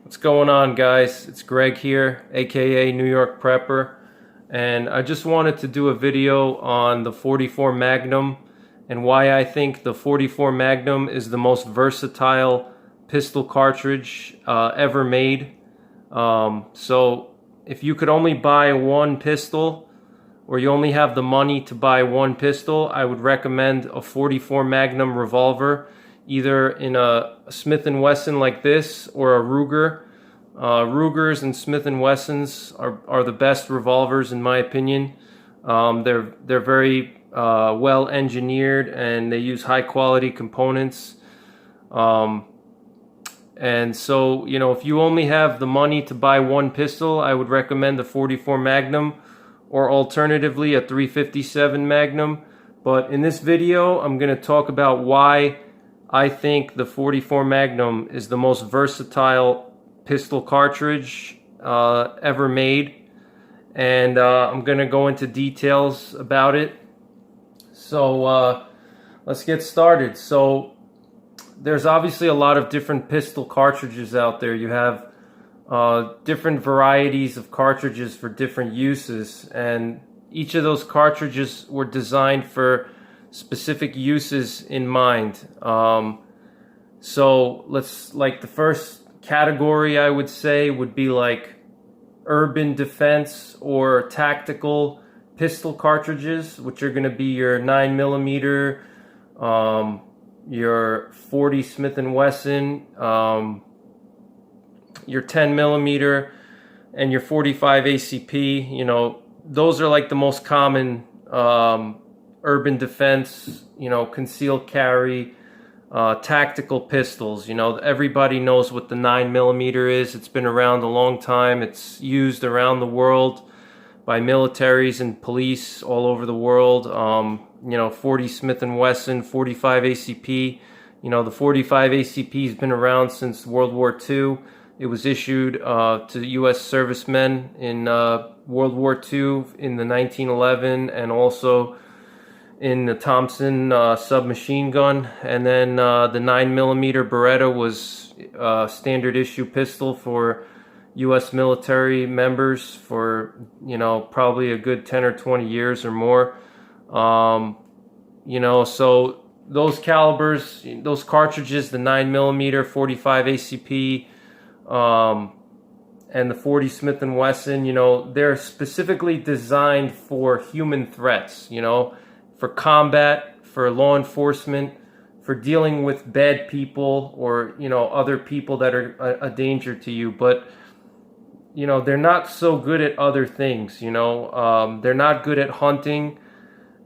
What's going on, guys? It's Greg here, aka New York Prepper, and I just wanted to do a video on the 44 Magnum and why I think the 44 Magnum is the most versatile pistol cartridge ever made. So if you could only buy one pistol, or you only have the money to buy one pistol, I would recommend a 44 Magnum revolver, either in a Smith & Wesson like this or a Ruger. Rugers and Smith & Wessons are the best revolvers in my opinion. They're very well engineered, and they use high quality components. And so, if you only have the money to buy one pistol, I would recommend the 44 Magnum, or alternatively a 357 Magnum. But in this video, I'm going to talk about why I think the 44 Magnum is the most versatile pistol cartridge ever made. And I'm going to go into details about it. So let's get started. So there's obviously a lot of different pistol cartridges out there. You have different varieties of cartridges for different uses, and each of those cartridges were designed for specific uses in mind. So the first category I would say would be like urban defense or tactical pistol cartridges, which are going to be your 9mm, your 40 Smith & Wesson, your 10mm, and your 45 ACP. Those are like the most common urban defense, concealed carry, tactical pistols. Everybody knows what the 9mm is. It's been around a long time. It's used around the world by militaries and police all over the world. 40 Smith & Wesson, 45 ACP. The 45 ACP has been around since World War II. It was issued to U.S. servicemen in World War II in the 1911, and also in the Thompson submachine gun. And then the 9mm Beretta was a standard issue pistol for U.S. military members for, probably a good 10 or 20 years or more. So those calibers, those cartridges, the 9mm, 45 ACP, and the 40 Smith & Wesson, they're specifically designed for human threats, for combat, for law enforcement, for dealing with bad people or, other people that are a danger to you. But, they're not so good at other things, they're not good at hunting,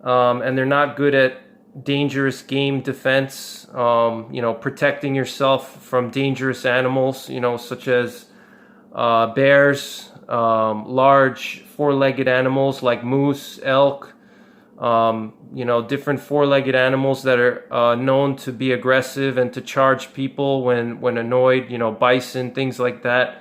and they're not good at dangerous game defense, protecting yourself from dangerous animals, such as bears, large four-legged animals like moose, elk, different four-legged animals that are known to be aggressive and to charge people when annoyed, bison, things like that.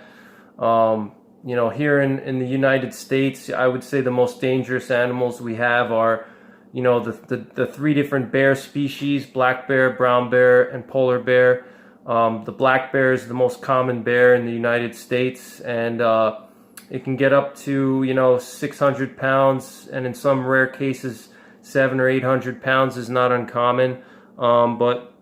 Here in the United States, I would say the most dangerous animals we have are the three different bear species: black bear, brown bear, and polar bear. The black bear is the most common bear in the United States, and it can get up to 600 pounds, and in some rare cases 700 or 800 pounds is not uncommon. But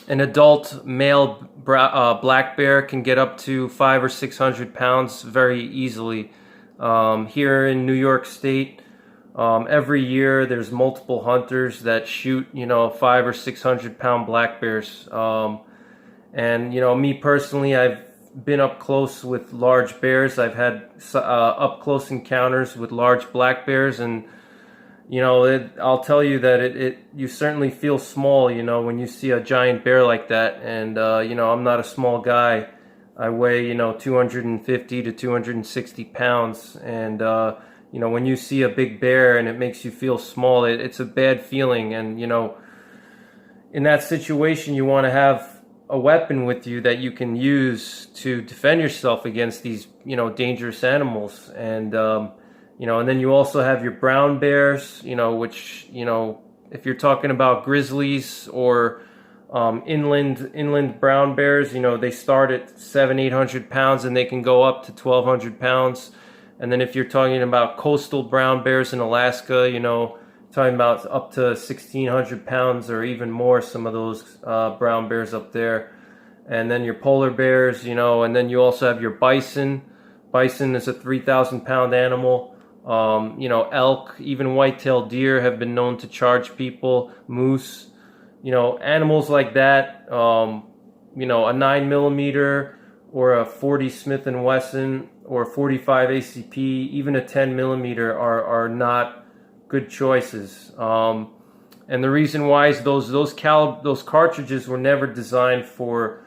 an adult male black bear can get up to 500 or 600 pounds very easily. Here in New York State, every year there's multiple hunters that shoot 500 or 600 pound black bears. And me personally, I've been up close with large bears. I've had up close encounters with large black bears, and I'll tell you that you certainly feel small when you see a giant bear like that. And I'm not a small guy. I weigh 250 to 260 pounds, and when you see a big bear and it makes you feel small, it's a bad feeling. And, in that situation, you want to have a weapon with you that you can use to defend yourself against these, dangerous animals. And, and then you also have your brown bears, which, if you're talking about grizzlies or Inland brown bears, they start at 700-800 pounds and they can go up to 1,200 pounds. And then if you're talking about coastal brown bears in Alaska, talking about up to 1,600 pounds or even more, some of those brown bears up there. And then your polar bears, and then you also have your bison. Bison is a 3,000-pound animal. Elk, even white-tailed deer have been known to charge people. Moose, animals like that. A 9mm or a 40 Smith and Wesson or a 45 ACP, even a 10mm are not good choices. And the reason why is those cartridges were never designed for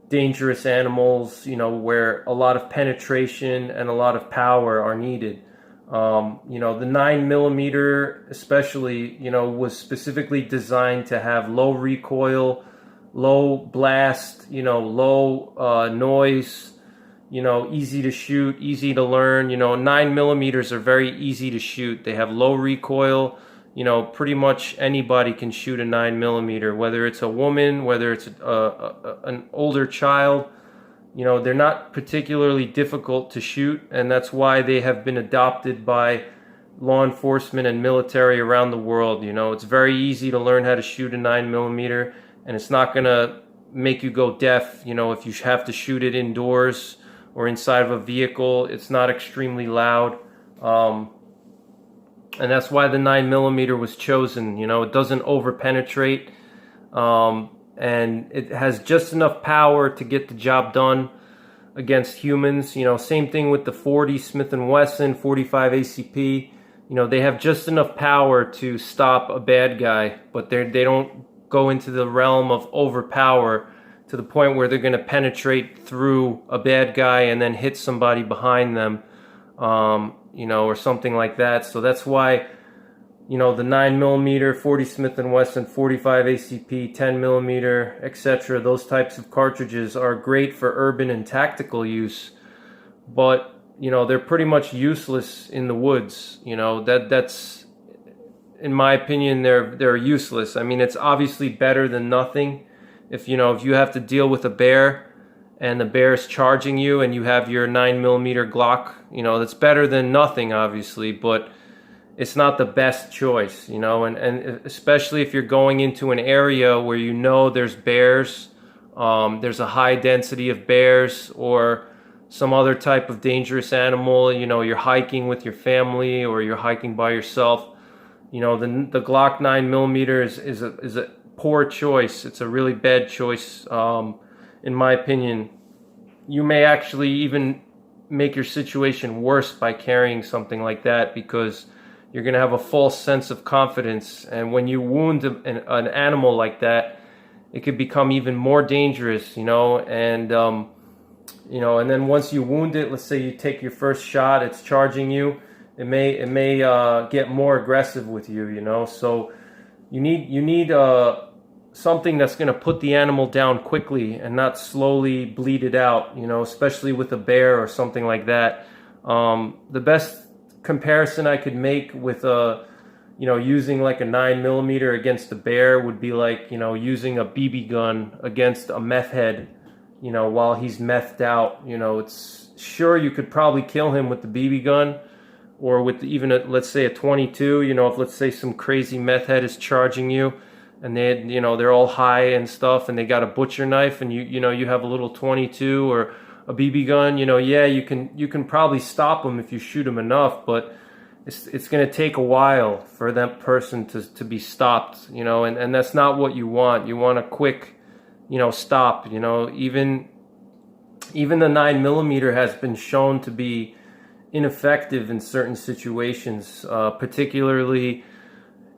dangerous animals, where a lot of penetration and a lot of power are needed. The 9mm especially, was specifically designed to have low recoil, low blast, low noise, easy to shoot, easy to learn. 9mm are very easy to shoot. They have low recoil. Pretty much anybody can shoot a 9mm, whether it's a woman, whether it's an older child. They're not particularly difficult to shoot, and that's why they have been adopted by law enforcement and military around the world. It's very easy to learn how to shoot a 9mm, and it's not going to make you go deaf. If you have to shoot it indoors or inside of a vehicle, it's not extremely loud. And that's why the 9mm was chosen. It doesn't over-penetrate, and it has just enough power to get the job done against humans. Same thing with the 40 Smith & Wesson, 45 ACP. They have just enough power to stop a bad guy, but they don't go into the realm of overpower to the point where they're going to penetrate through a bad guy and then hit somebody behind them. Or something like that. So that's why, the 9mm, 40 Smith & Wesson, 45 ACP, 10mm, etc., those types of cartridges are great for urban and tactical use, but, they're pretty much useless in the woods. That's, in my opinion, they're useless. I mean, it's obviously better than nothing. If you have to deal with a bear, and the bear's charging you and you have your 9mm Glock, that's better than nothing, obviously, but it's not the best choice, and especially if you're going into an area where there's bears, there's a high density of bears or some other type of dangerous animal, you're hiking with your family or you're hiking by yourself, the Glock 9mm is a poor choice. It's a really bad choice. In my opinion. You may actually even make your situation worse by carrying something like that, because you're going to have a false sense of confidence. And when you wound an animal like that, it could become even more dangerous, and then once you wound it, let's say you take your first shot, it's charging you, it may get more aggressive with you, so you need something that's going to put the animal down quickly and not slowly bleed it out, especially with a bear or something like that. The best comparison I could make with using like a 9mm against a bear would be like, using a BB gun against a meth head, while he's methed out. It's sure you could probably kill him with the BB gun or with even let's say a 22, if let's say some crazy meth head is charging you, and they're all high and stuff, and they got a butcher knife, and you have a little 22 or a BB gun. You can probably stop them if you shoot them enough, but it's going to take a while for that person to be stopped. And that's not what you want. You want a quick, stop. Even the 9mm has been shown to be ineffective in certain situations, particularly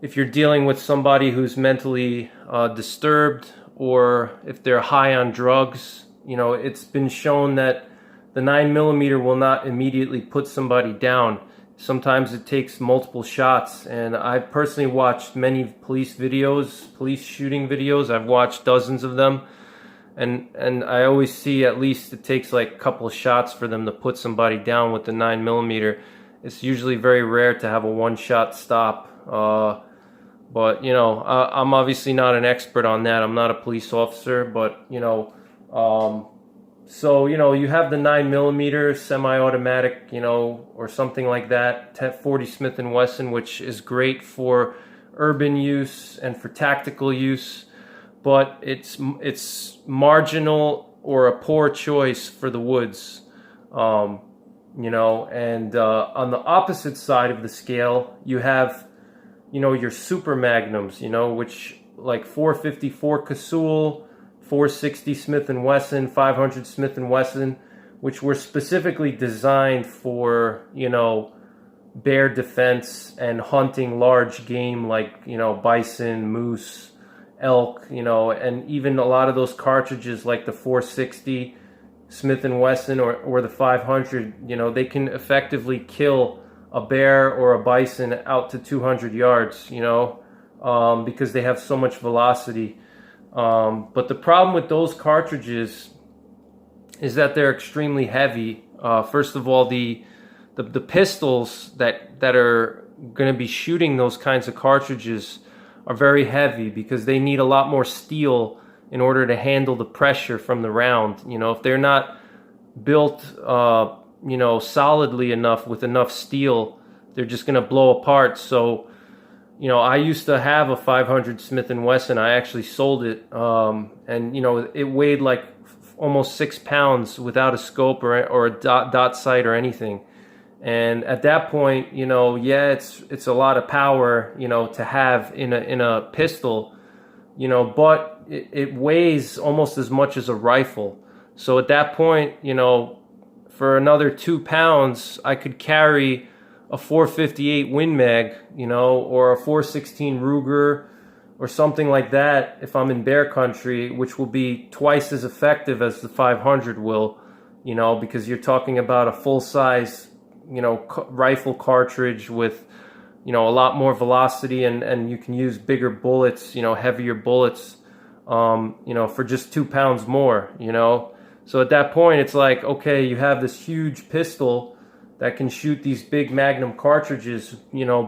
if you're dealing with somebody who's mentally disturbed, or if they're high on drugs. It's been shown that the 9mm will not immediately put somebody down. Sometimes it takes multiple shots, and I've personally watched many police shooting videos. I've watched dozens of them, and I always see at least it takes like a couple of shots for them to put somebody down with the 9mm. It's usually very rare to have a one-shot stop. But I'm obviously not an expert on that. I'm not a police officer, but so you have the 9mm semi-automatic, or something like that, 1040 Smith and Wesson, which is great for urban use and for tactical use, but it's marginal or a poor choice for the woods. And on the opposite side of the scale, you have, your super magnums, which like 454 Casull, 460 Smith and Wesson, 500 Smith and Wesson, which were specifically designed for, bear defense and hunting large game like, bison, moose, elk, and even a lot of those cartridges like the 460 Smith and Wesson or the 500, they can effectively kill a bear or a bison out to 200 yards, because they have so much velocity. But the problem with those cartridges is that they're extremely heavy. First of all, the pistols that are going to be shooting those kinds of cartridges are very heavy because they need a lot more steel in order to handle the pressure from the round. If they're not built, solidly enough with enough steel, they're just going to blow apart. So, I used to have a 500 Smith & Wesson. I actually sold it, and it weighed like almost 6 pounds without a scope or a dot sight or anything. And at that point, it's a lot of power, to have in a pistol, but it weighs almost as much as a rifle. So at that point, for another 2 pounds, I could carry a 458 Win Mag, or a 416 Ruger or something like that if I'm in bear country, which will be twice as effective as the 500 will, because you're talking about a full-size, rifle cartridge with, a lot more velocity, and you can use bigger bullets, heavier bullets, for just 2 pounds more, So at that point, it's like, okay, you have this huge pistol that can shoot these big Magnum cartridges,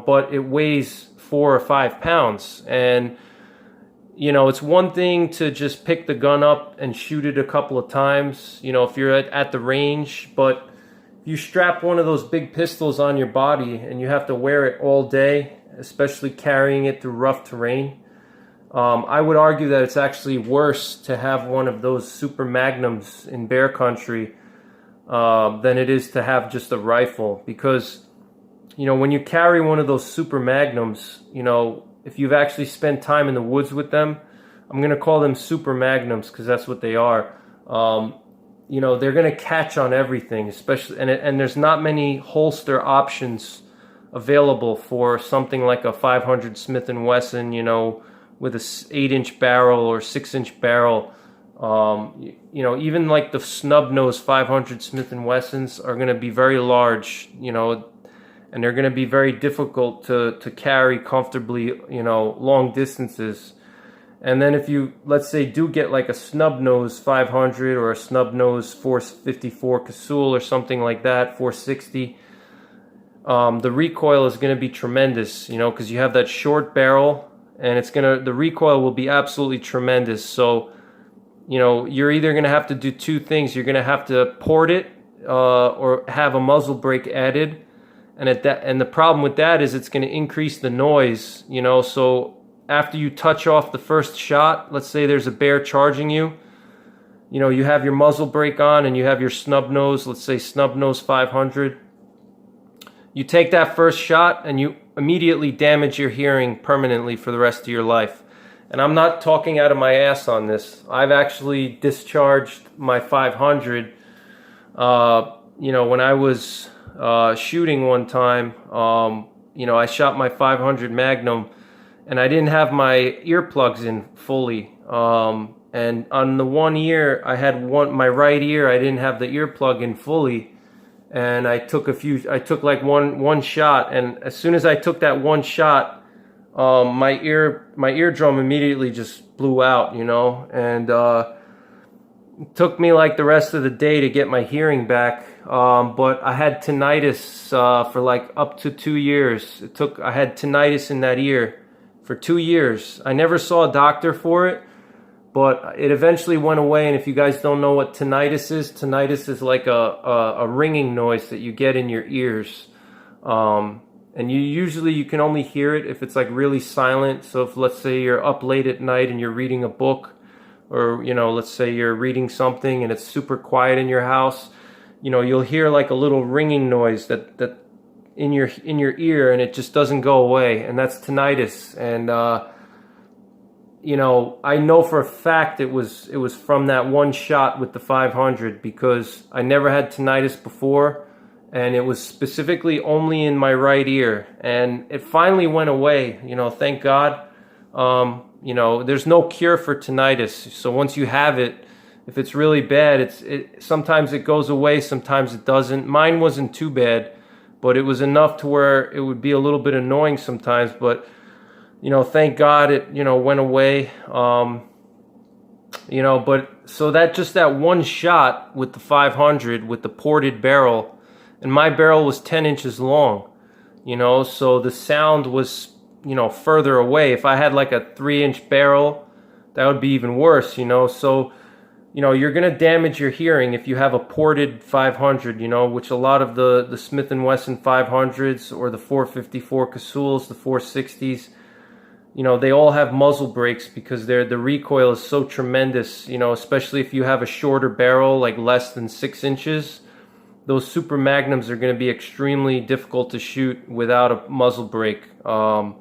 but it weighs 4 or 5 pounds. And, it's one thing to just pick the gun up and shoot it a couple of times, if you're at the range, but you strap one of those big pistols on your body and you have to wear it all day, especially carrying it through rough terrain. I would argue that it's actually worse to have one of those super magnums in bear country than it is to have just a rifle, because when you carry one of those super magnums, if you've actually spent time in the woods with them, I'm going to call them super magnums because that's what they are. They're going to catch on everything, especially, and there's not many holster options available for something like a 500 Smith & Wesson, with a 8-inch barrel or 6-inch barrel. Even like the snub nose 500 Smith & Wessons are going to be very large, and they're going to be very difficult to carry comfortably, long distances. And then if you, let's say, do get like a snub nose 500 or a snub nose 454 Casull or something like that, 460, the recoil is going to be tremendous, because you have that short barrel, and the recoil will be absolutely tremendous. So, you're either going to have to do two things. You're going to have to port it or have a muzzle brake added. And the problem with that is it's going to increase the noise, so after you touch off the first shot, let's say there's a bear charging you, you have your muzzle brake on and you have your snub nose, let's say snub nose 500. You take that first shot and you immediately damage your hearing permanently for the rest of your life. And I'm not talking out of my ass on this. I've actually discharged my 500, when I was shooting one time, I shot my 500 Magnum and I didn't have my earplugs in fully. And on the one ear, my right ear, I didn't have the earplug in fully. And I took like one shot. And as soon as I took that one shot, my eardrum immediately just blew out, and it took me like the rest of the day to get my hearing back. But I had tinnitus for like up to 2 years. I had tinnitus in that ear for 2 years. I never saw a doctor for it, but it eventually went away. And if you guys don't know what tinnitus is like a ringing noise that you get in your ears. And you can only hear it if it's like really silent. So if, let's say, you're up late at night and you're reading a book, or, let's say you're reading something and it's super quiet in your house, you'll hear like a little ringing noise that in your ear, and it just doesn't go away. And that's tinnitus. And, I know for a fact it was from that one shot with the 500, because I never had tinnitus before. And it was specifically only in my right ear, and it finally went away. Thank God. There's no cure for tinnitus. So once you have it, if it's really bad, sometimes it goes away, sometimes it doesn't. Mine wasn't too bad, but it was enough to where it would be a little bit annoying sometimes. But thank God it went away. But so that one shot with the 500 with the ported barrel. And my barrel was 10 inches long, so the sound was, further away. If I had like a 3-inch barrel, that would be even worse, So, you're going to damage your hearing if you have a ported 500, which a lot of the Smith & Wesson 500s or the 454 Casuls, the 460s, they all have muzzle brakes because the recoil is so tremendous, especially if you have a shorter barrel, like less than 6 inches. Those super Magnums are going to be extremely difficult to shoot without a muzzle brake. And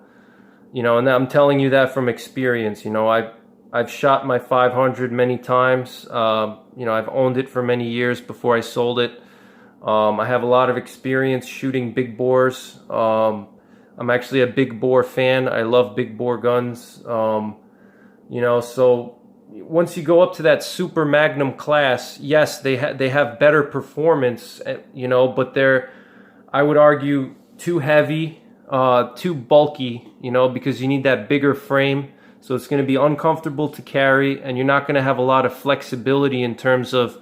I'm telling you that from experience. I've shot my 500 many times. I've owned it for many years before I sold it. I have a lot of experience shooting big bores. I'm actually a big bore fan. I love big bore guns. So once you go up to that super Magnum class, yes, they have better performance, but they're, I would argue, too heavy, too bulky, because you need that bigger frame. So it's going to be uncomfortable to carry, and you're not going to have a lot of flexibility in terms of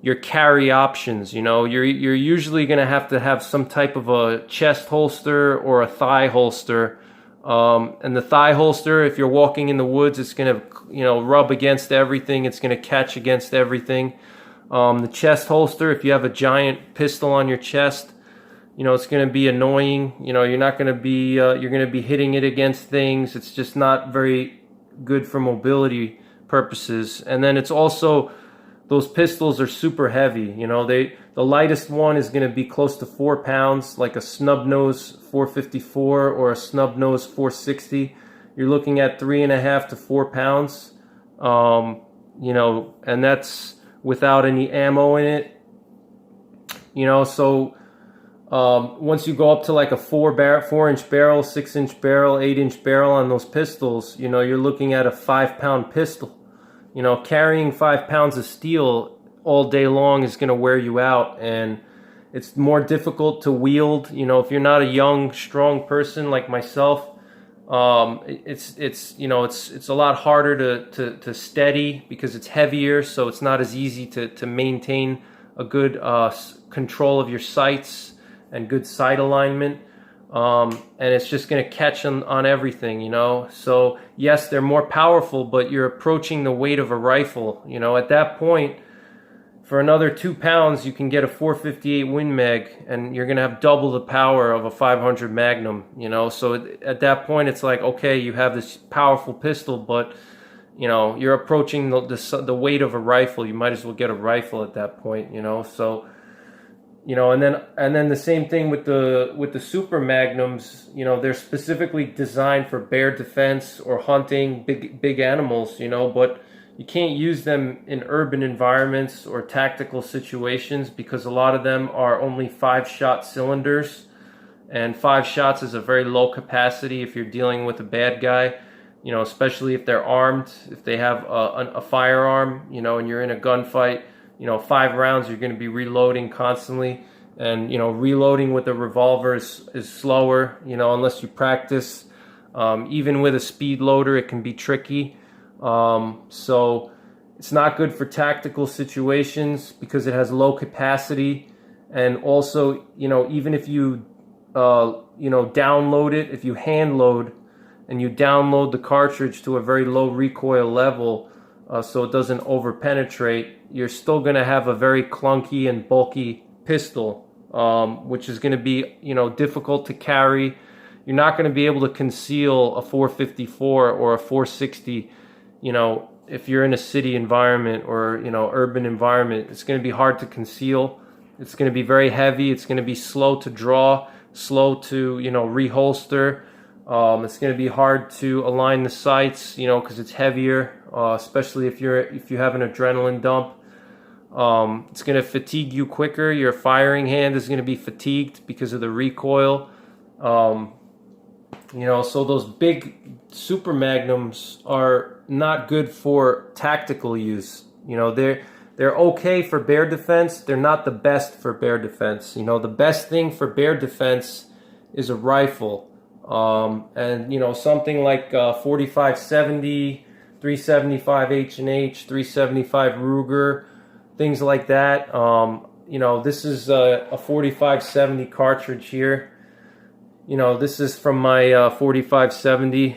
your carry options. You're usually going to have some type of a chest holster or a thigh holster. And the thigh holster, if you're walking in the woods, it's going to, rub against everything. It's going to catch against everything. The chest holster, if you have a giant pistol on your chest, it's going to be annoying. You're not going to be, you're going to be hitting it against things. It's just not very good for mobility purposes. And then it's also, those pistols are super heavy. The lightest one is going to be close to 4 pounds, like a snub nose 454 or a snub nose 460. You're looking at 3.5 to 4 pounds. And that's without any ammo in it. So once you go up to like a 4-inch barrel, 6-inch barrel, 8-inch barrel on those pistols, you're looking at a 5-pound pistol. Carrying 5 pounds of steel all day long is going to wear you out, and it's more difficult to wield. If you're not a young, strong person like myself, it's a lot harder to steady because it's heavier, so it's not as easy to maintain a good control of your sights and good sight alignment. And it's just going to catch on everything, So yes, they're more powerful, but you're approaching the weight of a rifle. At that point, for another 2 pounds, you can get a 458 Win Mag, and you're going to have double the power of a 500 Magnum. So at that point, it's like, okay, you have this powerful pistol, but you're approaching the weight of a rifle. You might as well get a rifle at that point. So. And then the same thing with the super Magnums. They're specifically designed for bear defense or hunting big animals. But you can't use them in urban environments or tactical situations because a lot of them are only 5-shot cylinders, and 5 shots is a very low capacity if you're dealing with a bad guy. Especially if they're armed, if they have a firearm. And you're in a gunfight. 5 rounds, you're going to be reloading constantly, and reloading with a revolver is slower, unless you practice. Even with a speed loader, it can be tricky. So it's not good for tactical situations because it has low capacity, and also even if you download it, if you hand load, and you download the cartridge to a very low recoil level so it doesn't over penetrate, you're still going to have a very clunky and bulky pistol, which is going to be, you know, difficult to carry. You're not going to be able to conceal a 454 or a 460, you know, if you're in a city environment or, you know, urban environment. It's going to be hard to conceal. It's going to be very heavy. It's going to be slow to draw, slow to, you know, reholster. It's going to be hard to align the sights, you know, because it's heavier, especially if you have an adrenaline dump. It's going to fatigue you quicker. Your firing hand is going to be fatigued because of the recoil. You know, so those big super magnums are not good for tactical use. You know, they're okay for bear defense. They're not the best for bear defense. You know, the best thing for bear defense is a rifle. And you know, something like 4570, 375 H&H, 375 Ruger, things like that. You know, this is a 4570 cartridge here. You know, this is from my 4570.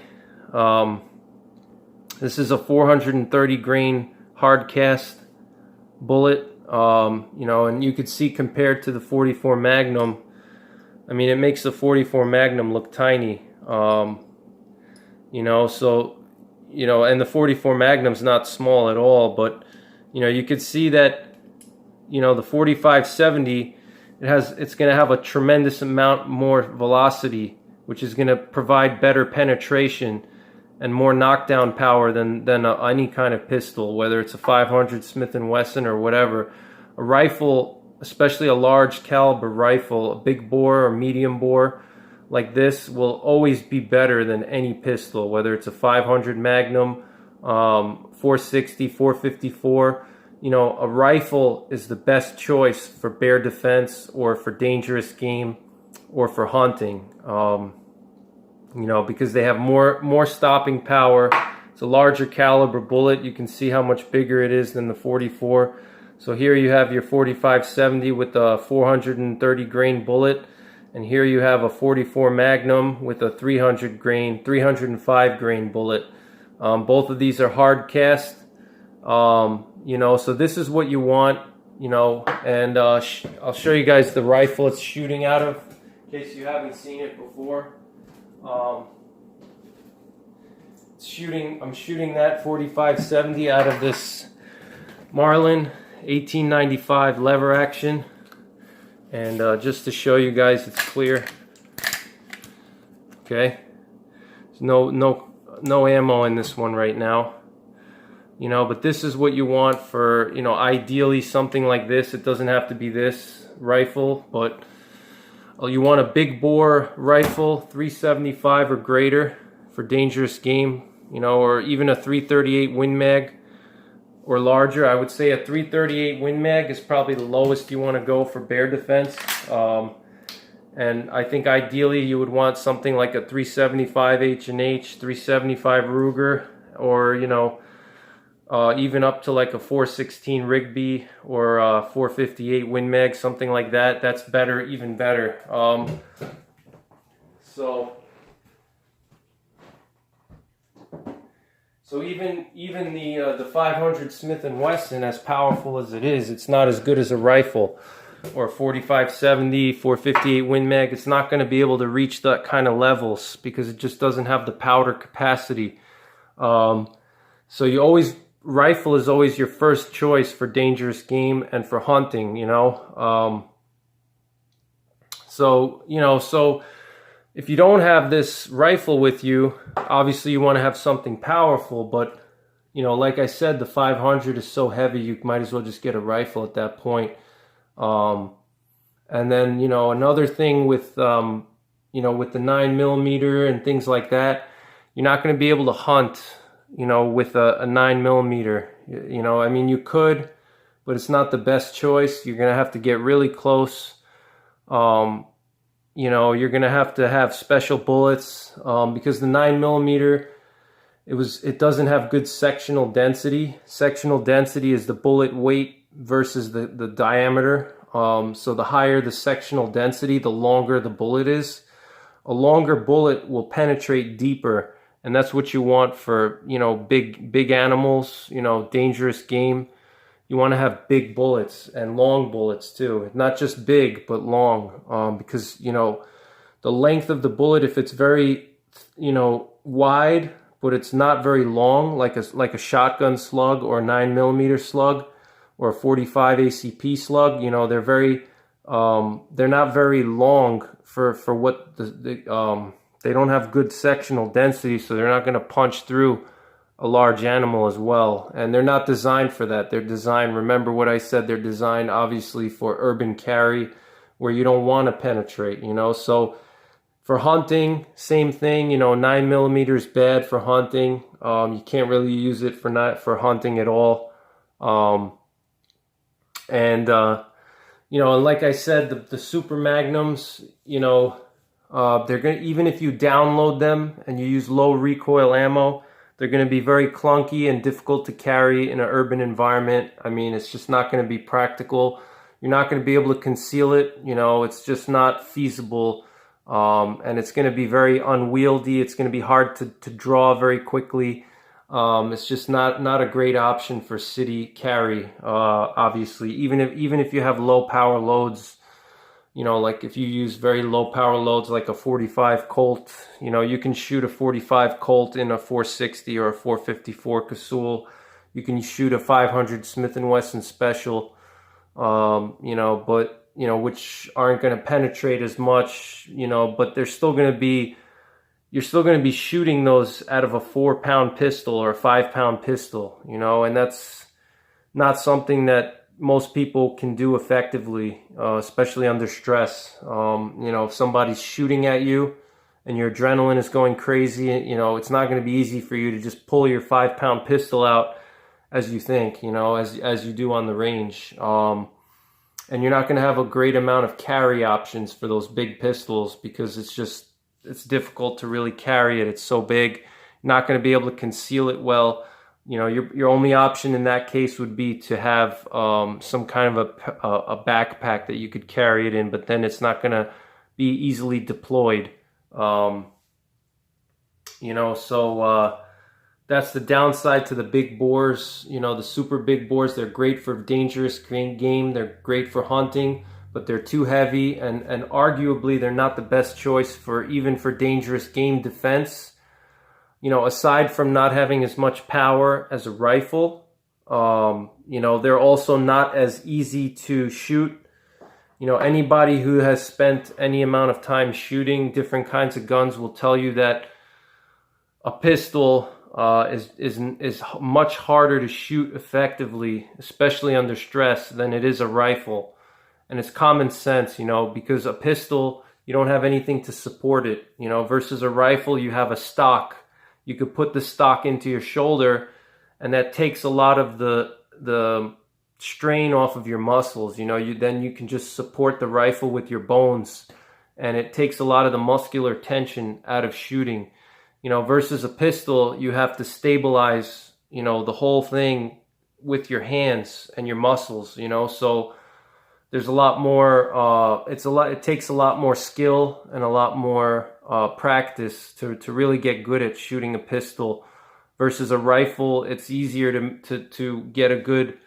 This is a 430 grain hard cast bullet. You know, and you could see compared to the 44 Magnum, I mean, it makes the 44 Magnum look tiny. You know, so, you know, and the 44 Magnum's not small at all, but, you know, you could see that, you know, the 4570, it's going to have a tremendous amount more velocity, which is going to provide better penetration and more knockdown power than any kind of pistol, whether it's a 500 Smith & Wesson or whatever. A rifle, especially a large caliber rifle, a big bore or medium bore like this, will always be better than any pistol, whether it's a 500 Magnum, 460, 454. You know, a rifle is the best choice for bear defense or for dangerous game or for hunting. You know, because they have more stopping power. It's a larger caliber bullet. You can see how much bigger it is than the 44. So here you have your 4570 with a 430 grain bullet, and here you have a 44 Magnum with a 305 grain bullet. Both of these are hard cast. You know, so this is what you want, you know, and I'll show you guys the rifle it's shooting out of, in case you haven't seen it before. I'm shooting that 4570 out of this Marlin 1895 lever action, and just to show you guys it's clear. Okay, there's no ammo in this one right now. You know, but this is what you want for, you know, ideally something like this. It doesn't have to be this rifle, but you want a big bore rifle, 375 or greater for dangerous game, you know, or even a 338 Win Mag or larger. I would say a 338 Win Mag is probably the lowest you want to go for bear defense. And I think ideally you would want something like a 375 H&H, 375 Ruger, or, you know, even up to like a 416 Rigby or a 458 Win Mag, something like that. That's better, even better. So even the 500 Smith & Wesson, as powerful as it is, it's not as good as a rifle. Or a 4570, 458 Win Mag. It's not going to be able to reach that kind of levels because it just doesn't have the powder capacity. So rifle is always your first choice for dangerous game and for hunting, you know. So if you don't have this rifle with you, obviously you want to have something powerful, but, you know, like I said, the 500 is so heavy, you might as well just get a rifle at that point. And then, you know, another thing with, you know, with the 9mm and things like that, you're not going to be able to hunt, you know, with a 9mm. You know, I mean, you could, but it's not the best choice. You're going to have to get really close. You know, you're going to have special bullets, because the 9mm, it doesn't have good sectional density. Sectional density is the bullet weight versus the diameter. So the higher the sectional density, the longer the bullet is. A longer bullet will penetrate deeper And that's what you want for, big animals, dangerous game. You want to have big bullets and long bullets too. Not just big, but long, because, the length of the bullet, if it's very, wide, but it's not very long, like a shotgun slug or a 9mm slug or a 45 ACP slug, they're not very long for what they don't have good sectional density, so they're not going to punch through a large animal as well. And they're not designed for that. They're designed, remember what I said, they're designed obviously for urban carry where you don't want to penetrate, So for hunting, same thing, 9mm is bad for hunting. You can't really use it for hunting at all. And like I said, the super magnums, they're gonna, even if you download them and you use low recoil ammo, they're going to be very clunky and difficult to carry in an urban environment. I mean, it's just not going to be practical. You're not going to be able to conceal it. It's just not feasible. And it's going to be very unwieldy. It's going to be hard to draw very quickly. It's just not a great option for city carry, obviously. Even if you have low power loads, like if you use very low power loads like a 45 Colt, you can shoot a 45 Colt in a 460 or a 454 Casull. You can shoot a 500 Smith & Wesson Special, but, which aren't going to penetrate as much, but you're still going to be shooting those out of a 4-pound pistol or a 5-pound pistol, and that's not something that most people can do effectively, especially under stress. If somebody's shooting at you and your adrenaline is going crazy, it's not going to be easy for you to just pull your 5-pound pistol out as you think, as you do on the range. And you're not going to have a great amount of carry options for those big pistols because it's difficult to really carry it. It's so big. You're not going to be able to conceal it well. Your only option in that case would be to have some kind of a backpack that you could carry it in, but then it's not going to be easily deployed. So that's the downside to the big bores. The super big bores, they're great for dangerous game. They're great for hunting, but they're too heavy, and arguably they're not the best choice even for dangerous game defense. Aside from not having as much power as a rifle, they're also not as easy to shoot. Anybody who has spent any amount of time shooting different kinds of guns will tell you that a pistol is much harder to shoot effectively, especially under stress, than it is a rifle. And it's common sense, because a pistol, you don't have anything to support it, versus a rifle, you have a stock. You could put the stock into your shoulder, and that takes a lot of the strain off of your muscles. Then you can just support the rifle with your bones, and it takes a lot of the muscular tension out of shooting. Versus a pistol, you have to stabilize, the whole thing with your hands and your muscles. So there's a lot more. It takes a lot more skill and a lot more practice to really get good at shooting a pistol. Versus a rifle, it's easier to get a good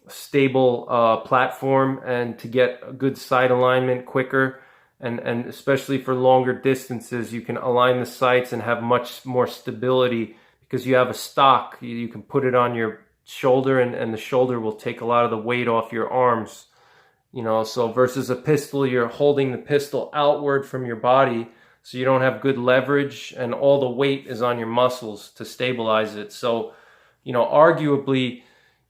stable platform and to get a good sight alignment quicker. And especially for longer distances, you can align the sights and have much more stability because you have a stock. You can put it on your shoulder, and the shoulder will take a lot of the weight off your arms. So versus a pistol, you're holding the pistol outward from your body, so you don't have good leverage, and all the weight is on your muscles to stabilize it. So, arguably,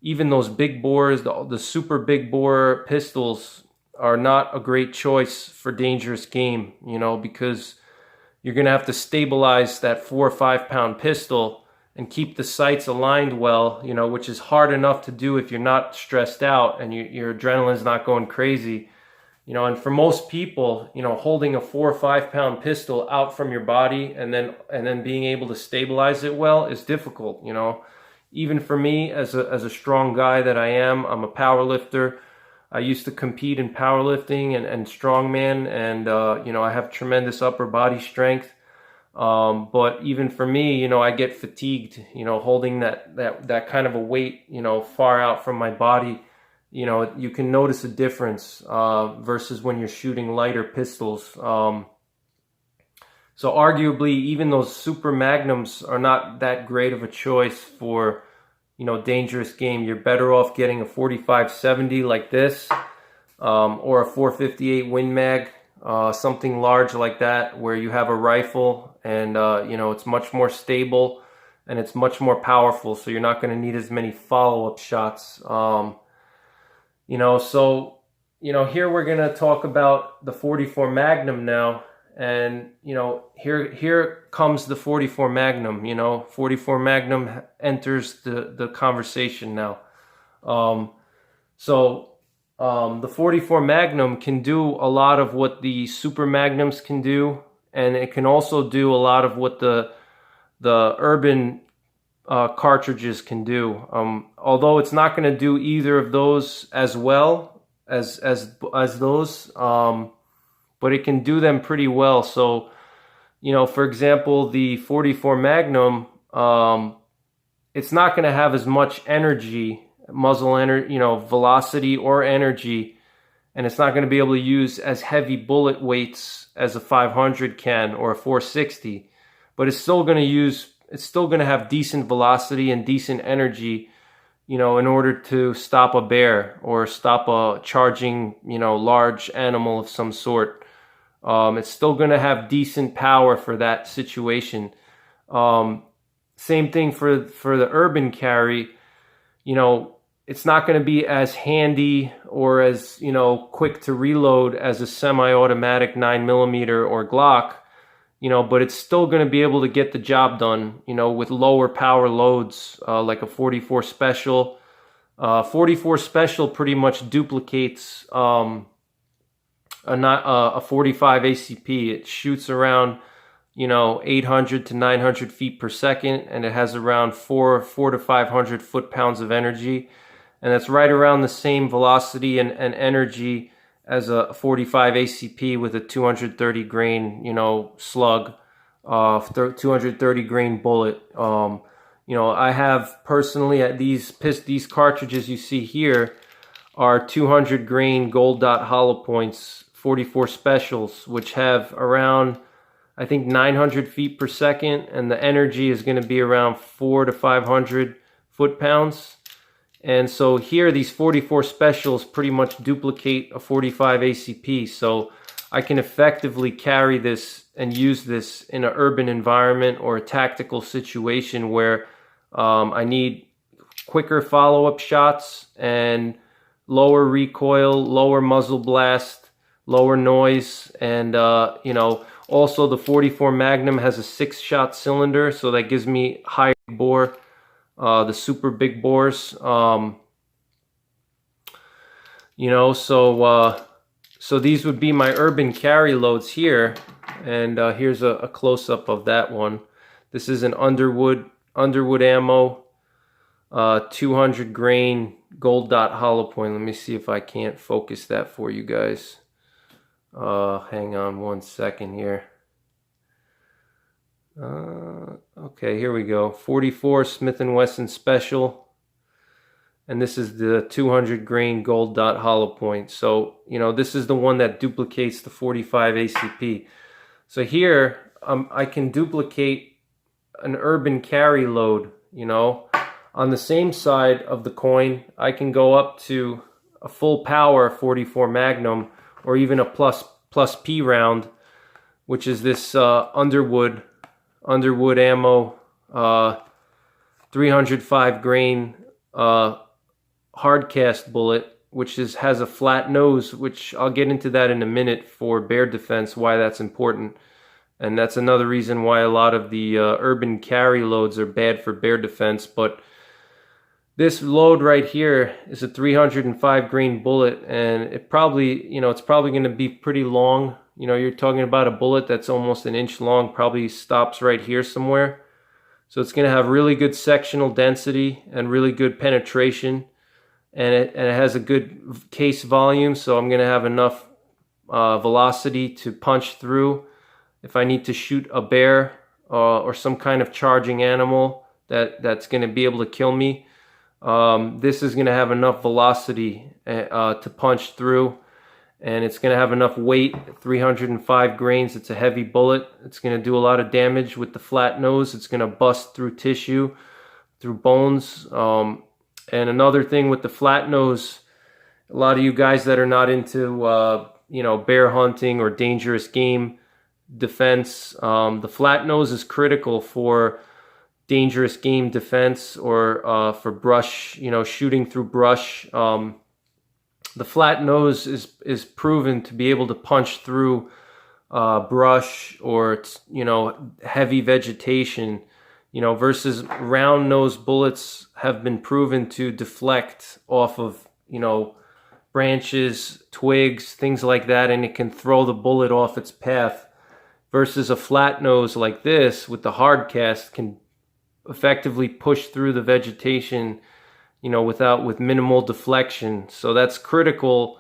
even those big bores, the super big bore pistols are not a great choice for dangerous game, because you're going to have to stabilize that 4 or 5 pound pistol and keep the sights aligned well, which is hard enough to do if you're not stressed out and your adrenaline's not going crazy. And for most people, holding a 4 or 5 pound pistol out from your body and then being able to stabilize it well is difficult. Even for me, as a strong guy that I am, I'm a power lifter. I used to compete in powerlifting and strongman, and I have tremendous upper body strength. But even for me, I get fatigued, holding that kind of a weight, far out from my body. You can notice a difference versus when you're shooting lighter pistols. So arguably, even those super magnums are not that great of a choice for, dangerous game. You're better off getting a 45-70 like this, or a 458 Win Mag, something large like that, where you have a rifle and, it's much more stable and it's much more powerful. So you're not going to need as many follow-up shots. Here we're going to talk about the 44 Magnum now. And, here comes the 44 Magnum, 44 Magnum enters the conversation now. The 44 Magnum can do a lot of what the Super Magnums can do. And it can also do a lot of what the urban cartridges can do. Although it's not going to do either of those as well as those, but it can do them pretty well. So, for example, the 44 Magnum, it's not going to have as much energy, muzzle energy, velocity or energy, and it's not going to be able to use as heavy bullet weights as a 500 can or a 460, but it's still going to have decent velocity and decent energy, in order to stop a bear or stop a charging, large animal of some sort. It's still going to have decent power for that situation. Same thing for the urban carry. It's not going to be as handy or as, quick to reload as a semi-automatic 9mm or Glock, but it's still going to be able to get the job done, with lower power loads, like a 44 Special. 44 Special pretty much duplicates a 45 ACP. It shoots around, 800 to 900 feet per second, and it has around 4 to 500 foot-pounds of energy. And that's right around the same velocity and energy as a 45 ACP with a 230 grain, slug, 230 grain bullet. I have personally at these cartridges you see here are 200 grain gold dot hollow points, 44 Specials, which have around, I think, 900 feet per second, and the energy is going to be around 4 to 500 foot-pounds. And so here, these 44 Specials pretty much duplicate a 45 ACP. So I can effectively carry this and use this in an urban environment or a tactical situation where I need quicker follow-up shots and lower recoil, lower muzzle blast, lower noise. And, also the 44 Magnum has a 6-shot cylinder, so that gives me higher bore. The super big bores, so these would be my urban carry loads here, and here's a close-up of that one. This is an Underwood ammo, 200 grain gold dot hollow point. Let me see if I can't focus that for you guys. Hang on one second here. Okay, here we go. 44 Smith & Wesson Special, and this is the 200 grain gold dot hollow point. So, this is the one that duplicates the 45 ACP. So here, I can duplicate an urban carry load, On the same side of the coin, I can go up to a full power 44 Magnum, or even a plus P round, which is this Underwood ammo, 305 grain hard cast bullet, which has a flat nose, which I'll get into that in a minute for bear defense, why that's important. And that's another reason why a lot of the urban carry loads are bad for bear defense. But this load right here is a 305 grain bullet, and it probably, it's probably going to be pretty long. You're talking about a bullet that's almost an inch long, probably stops right here somewhere. So it's going to have really good sectional density and really good penetration, and it has a good case volume, so I'm going to have enough velocity to punch through if I need to shoot a bear or some kind of charging animal that's going to be able to kill me, this is going to have enough velocity to punch through, and it's going to have enough weight, 305 grains. It's a heavy bullet. It's going to do a lot of damage with the flat nose. It's going to bust through tissue, through bones. And another thing with the flat nose, a lot of you guys that are not into bear hunting or dangerous game defense, the flat nose is critical for dangerous game defense, or for brush, shooting through brush. The flat nose is proven to be able to punch through brush or heavy vegetation, versus round nose bullets have been proven to deflect off of branches, twigs, things like that, and it can throw the bullet off its path, versus a flat nose like this with the hard cast can effectively push through the vegetation, with minimal deflection. So that's critical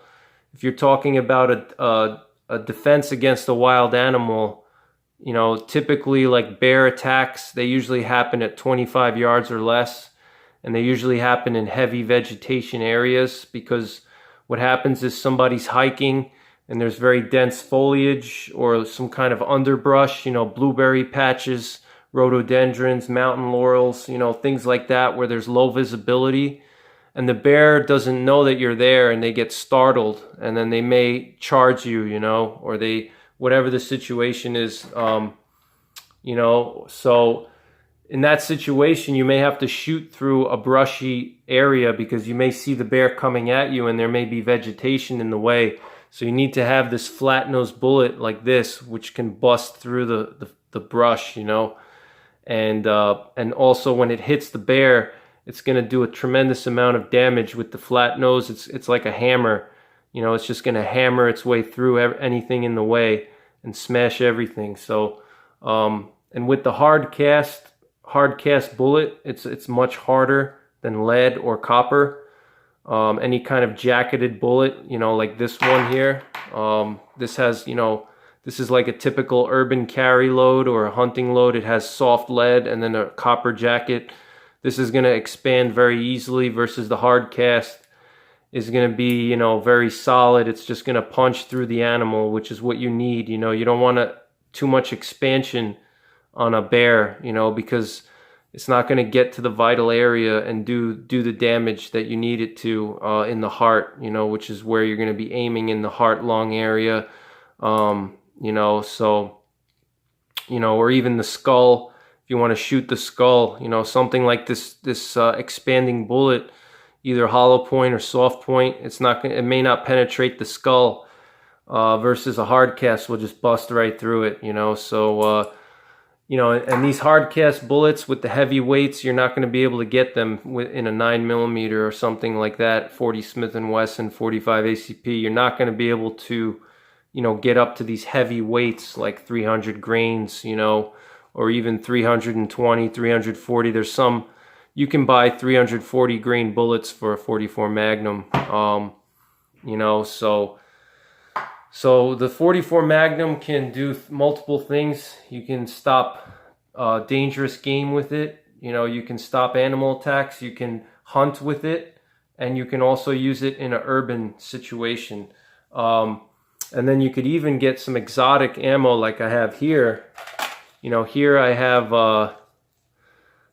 if you're talking about a defense against a wild animal. Typically, like bear attacks, they usually happen at 25 yards or less, and they usually happen in heavy vegetation areas, because what happens is somebody's hiking and there's very dense foliage or some kind of underbrush, blueberry patches, rhododendrons, mountain laurels, things like that, where there's low visibility, and the bear doesn't know that you're there, and they get startled, and then they may charge you, or whatever the situation is, so in that situation, you may have to shoot through a brushy area, because you may see the bear coming at you and there may be vegetation in the way. So you need to have this flat nose bullet like this, which can bust through the brush, and also when it hits the bear, it's going to do a tremendous amount of damage with the flat nose. It's like a hammer, it's just going to hammer its way through anything in the way and smash everything. So, and with the hard cast bullet, it's much harder than lead or copper. Any kind of jacketed bullet, like this one here, this has, this is like a typical urban carry load or a hunting load. It has soft lead and then a copper jacket. This is going to expand very easily, versus the hard cast is going to be, very solid. It's just going to punch through the animal, which is what you need. You don't want too much expansion on a bear, because it's not going to get to the vital area and do the damage that you need it to in the heart, which is where you're going to be aiming, in the heart lung area, or even the skull. If you want to shoot the skull, something like this expanding bullet, either hollow point or soft point, it may not penetrate the skull, versus a hard cast will just bust right through it, so and these hard cast bullets with the heavy weights, you're not going to be able to get them in a 9mm or something like that, 40 Smith & Wesson, 45 ACP. You're not going to be able to, get up to these heavy weights like 300 grains, or even 320, 340. There's some, you can buy 340 grain bullets for a 44 Magnum, So the 44 Magnum can do multiple things. You can stop dangerous game with it. You can stop animal attacks. You can hunt with it, and you can also use it in an urban situation. And then you could even get some exotic ammo like I have here. Here I have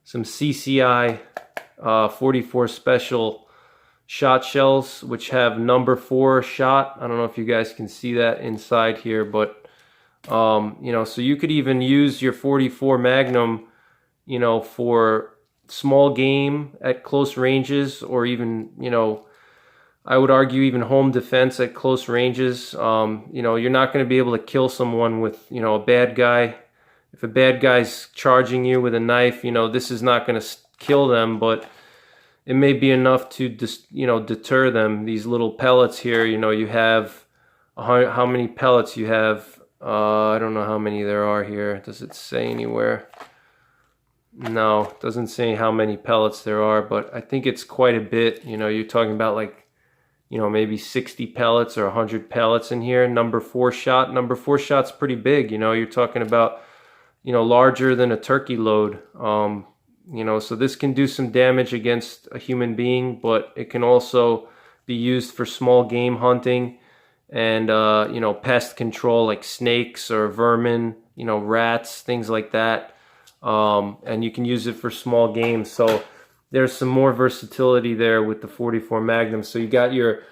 some CCI 44 Special shot shells, which have number 4 shot. I don't know if you guys can see that inside here, but so you could even use your 44 Magnum, for small game at close ranges, or even, I would argue even home defense at close ranges. You're not going to be able to kill someone with, a bad guy. If a bad guy's charging you with a knife, this is not going to kill them, but it may be enough to just, deter them. These little pellets here, you have, how many pellets you have? I don't know how many there are here. Does it say anywhere? No, it doesn't say how many pellets there are, but I think it's quite a bit. You're talking about like, maybe 60 pellets or 100 pellets in here. Number 4 shot. Number 4 shot's pretty big. You're talking about, larger than a turkey load. So this can do some damage against a human being, but it can also be used for small game hunting and pest control like snakes or vermin, rats, things like that. And you can use it for small game. So there's some more versatility there with the 44 Magnum. So you got your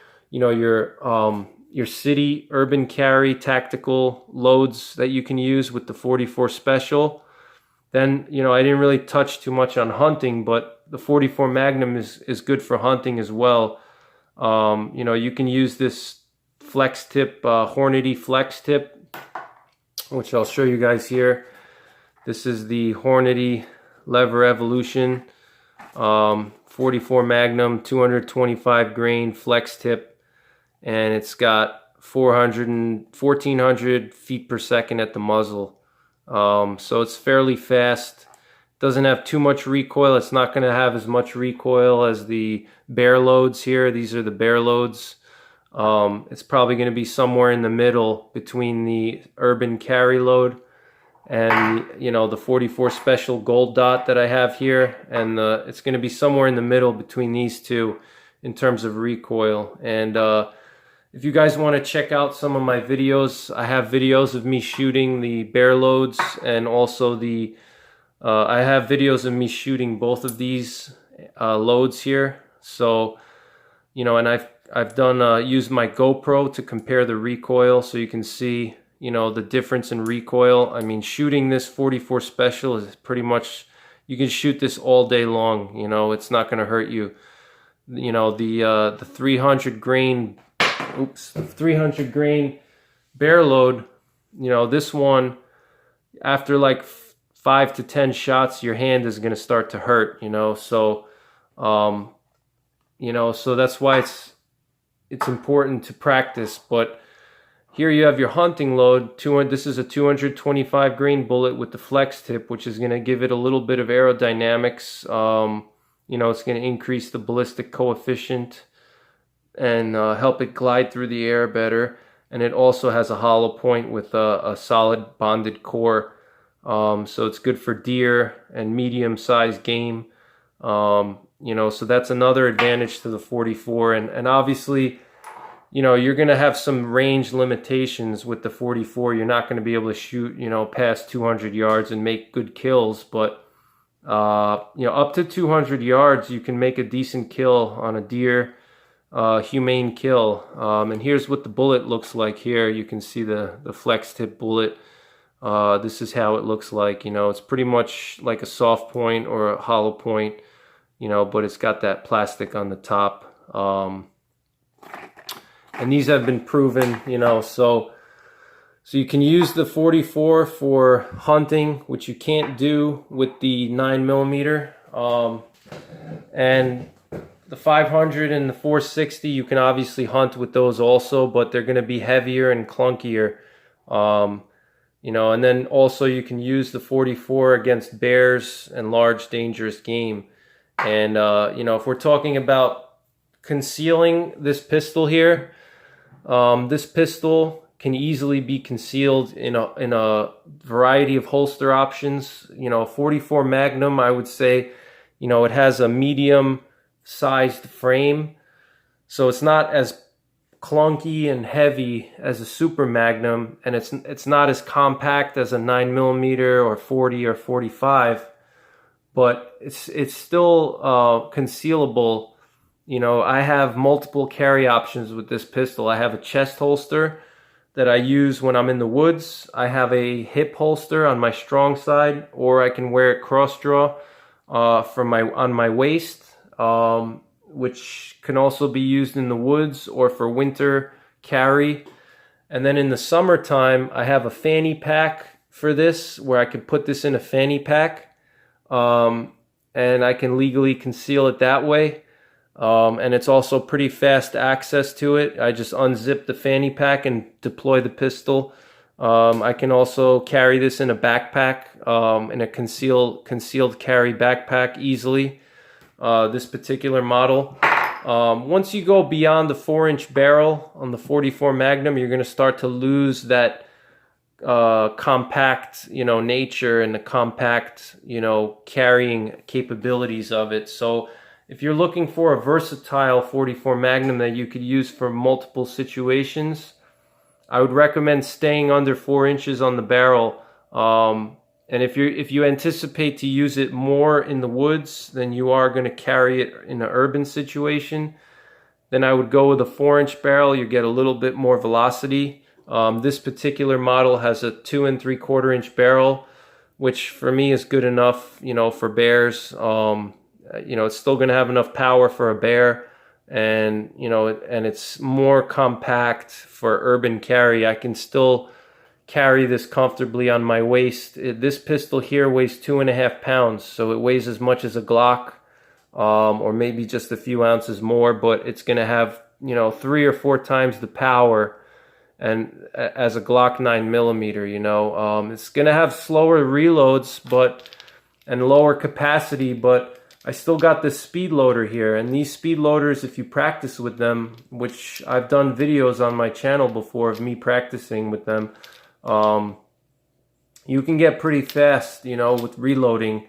city urban carry tactical loads that you can use with the 44 Special. Then, I didn't really touch too much on hunting, but the 44 Magnum is good for hunting as well. You can use this flex tip, Hornady flex tip, which I'll show you guys here. This is the Hornady Lever Evolution 44 Magnum 225 grain flex tip, and it's got 1400 feet per second at the muzzle. So it's fairly fast. Doesn't have too much recoil. It's not going to have as much recoil as the bear loads here. These are the bear loads. It's probably going to be somewhere in the middle between the urban carry load and the 44 Special Gold Dot that I have here, and it's going to be somewhere in the middle between these two in terms of recoil. And if you guys want to check out some of my videos, I have videos of me shooting the bear loads, and also I have videos of me shooting both of these loads here. So, and I've done used my GoPro to compare the recoil, so you can see the difference in recoil. I mean, shooting this 44 Special is pretty much, you can shoot this all day long. It's not going to hurt you. The 300 grain. Oops, 300 grain bear load, this one, after like 5 to 10 shots, your hand is going to start to hurt, so so that's why it's important to practice. But here you have your hunting load. This is a 225 grain bullet with the flex tip, which is going to give it a little bit of aerodynamics. It's going to increase the ballistic coefficient and help it glide through the air better. And it also has a hollow point with a solid bonded core. So it's good for deer and medium-sized game. So that's another advantage to the 44. And obviously, you're going to have some range limitations with the 44. You're not going to be able to shoot, past 200 yards and make good kills. But, up to 200 yards, you can make a decent kill on a deer. Humane kill. And here's what the bullet looks like here. You can see the flex tip bullet. This is how it looks like. It's pretty much like a soft point or a hollow point, but it's got that plastic on the top. And these have been proven, so you can use the 44 for hunting, which you can't do with the 9mm. And the 500 and the 460, you can obviously hunt with those also, but they're going to be heavier and clunkier. And then also you can use the 44 against bears and large dangerous game. And, if we're talking about concealing this pistol here, this pistol can easily be concealed in a variety of holster options. 44 Magnum, I would say, it has a medium sized frame, so it's not as clunky and heavy as a Super Magnum, and it's not as compact as a 9mm or 40 or 45, but it's still concealable. I have multiple carry options with this pistol. I have a chest holster that I use when I'm in the woods. I have a hip holster on my strong side, or I can wear it cross draw on my waist. Which can also be used in the woods or for winter carry. And then in the summertime, I have a fanny pack for this, where I could put this in a fanny pack, and I can legally conceal it that way. And it's also pretty fast access to it. I just unzip the fanny pack and deploy the pistol. I can also carry this in a backpack, in a concealed carry backpack easily. This particular model. Once you go beyond the 4-inch barrel on the 44 Magnum, you're going to start to lose that compact, nature and the compact, carrying capabilities of it. So if you're looking for a versatile 44 Magnum that you could use for multiple situations, I would recommend staying under 4 inches on the barrel. And if you anticipate to use it more in the woods than you are going to carry it in an urban situation, then I would go with a 4-inch barrel. You get a little bit more velocity. This particular model has a 2 3/4 inch barrel, which for me is good enough, for bears. It's still going to have enough power for a bear, and and it's more compact for urban carry. I can still carry this comfortably on my waist. This pistol here weighs 2.5 pounds, so it weighs as much as a Glock, or maybe just a few ounces more, but it's going to have 3 or 4 times the power and as a Glock 9mm. It's going to have slower reloads and lower capacity, but I still got this speed loader here, and these speed loaders, if you practice with them, which I've done videos on my channel before of me practicing with them, you can get pretty fast, with reloading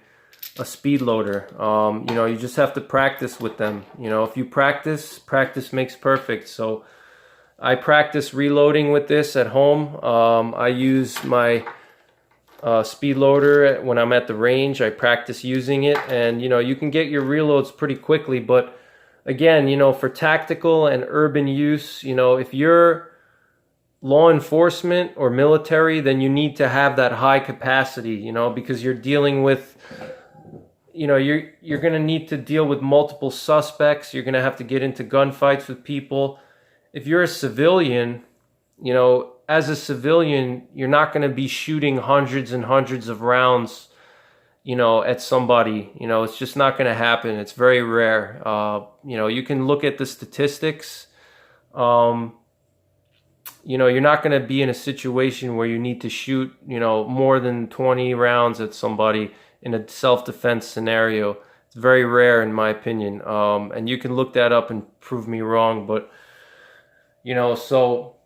a speed loader. You just have to practice with them. If you practice makes perfect. So I practice reloading with this at home. I use my speed loader when I'm at the range. I practice using it, and you can get your reloads pretty quickly. But again, for tactical and urban use, if you're law enforcement or military, then you need to have that high capacity, because you're dealing with, you're going to need to deal with multiple suspects. You're going to have to get into gunfights with people. If you're a civilian, as a civilian, you're not going to be shooting hundreds and hundreds of rounds, at somebody. It's just not going to happen. It's very rare. You can look at the statistics. You're not going to be in a situation where you need to shoot, more than 20 rounds at somebody in a self-defense scenario. It's very rare, in my opinion. And you can look that up and prove me wrong. But, so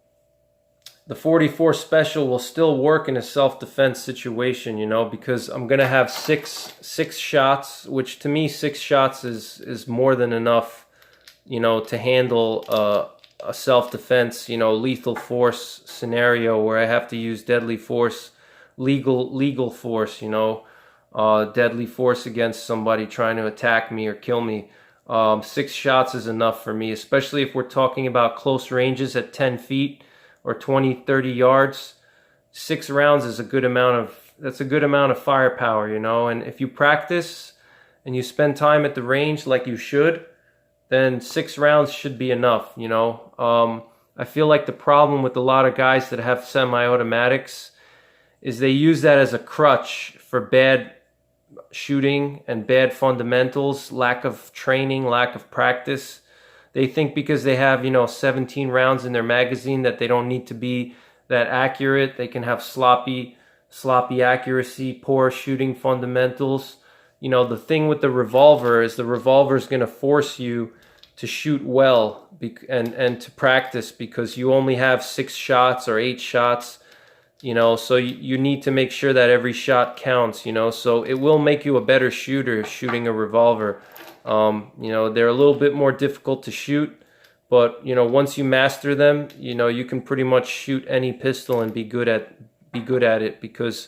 the 44 Special will still work in a self-defense situation, because I'm going to have six shots, which to me, 6 shots is more than enough, to handle a self-defense, lethal force scenario where I have to use deadly force, legal force, deadly force against somebody trying to attack me or kill me. 6 shots is enough for me, especially if we're talking about close ranges at 10 feet or 20, 30 yards. 6 rounds is a good amount of firepower, and if you practice and you spend time at the range like you should, then 6 rounds should be enough, I feel like the problem with a lot of guys that have semi-automatics is they use that as a crutch for bad shooting and bad fundamentals, lack of training, lack of practice. They think because they have, 17 rounds in their magazine that they don't need to be that accurate. They can have sloppy accuracy, poor shooting fundamentals. The thing with the revolver is going to force you to shoot well and to practice, because you only have 6 shots or 8 shots, so you need to make sure that every shot counts, so it will make you a better shooter shooting a revolver. They're a little bit more difficult to shoot, but once you master them, you can pretty much shoot any pistol and be good at it, because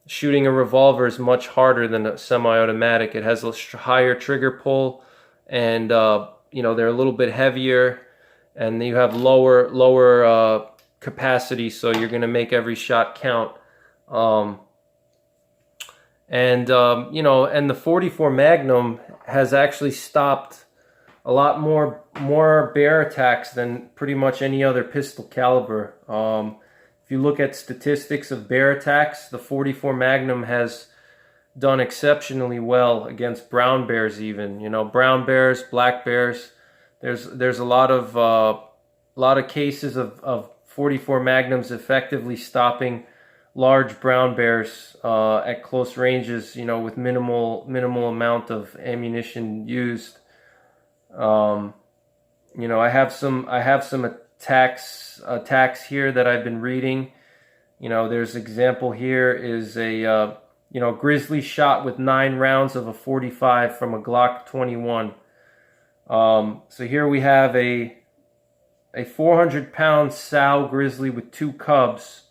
shooting a revolver is much harder than a semi-automatic. It has a higher trigger pull, and they're a little bit heavier, and you have lower capacity, so you're going to make every shot count. And the 44 Magnum has actually stopped a lot more bear attacks than pretty much any other pistol caliber. If you look at statistics of bear attacks, the 44 Magnum has done exceptionally well against brown bears, even. Brown bears, black bears. There's a lot of cases of 44 Magnums effectively stopping large brown bears at close ranges, with minimal amount of ammunition used. I have some attacks here that I've been reading, You know, there's example here is a grizzly shot with 9 rounds of a 45 from a Glock 21. So here we have a 400-pound sow grizzly with 2 cubs,